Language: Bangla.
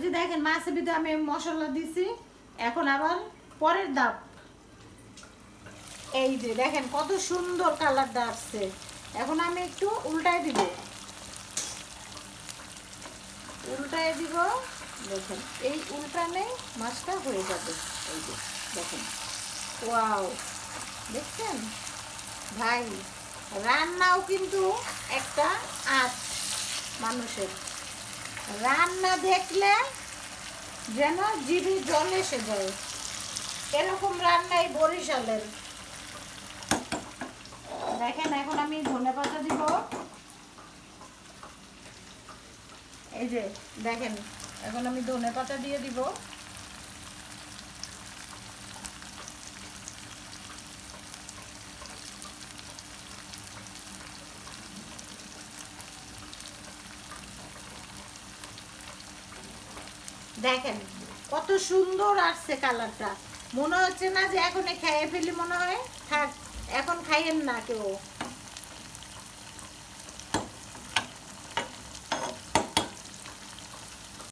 যে দেখেন মাছের ভিতরে আমি মশলা দিছি, এখন আবার পরের ধাপ। এই যে দেখেন কত সুন্দর কালারটা আসছে। এখন আমি একটু উল্টায় দিব, উল্টায় দিব। দেখেন এই উল্টানে মাছটা হয়ে যাবে। এই যে দেখেন, ওয়াও, দেখছেন ভাই, রান্নাও কিন্তু একটা আর্ট। মানুষের রান্না দেখলে যেন জিভে জল এসে যায়, এরকম রান্নাই বরিশালের। দেখেন এখন আমি ধনেপাতা দিব। এই যে দেখেন, এখন আমি ধনেপাতা দিয়ে দিব। দেখেন কত সুন্দর আসছে কালারটা। মনে হচ্ছে না যে এখন খেয়ে ফেলি, মনে হয় থাক এখন খাইয়েন না কেউ।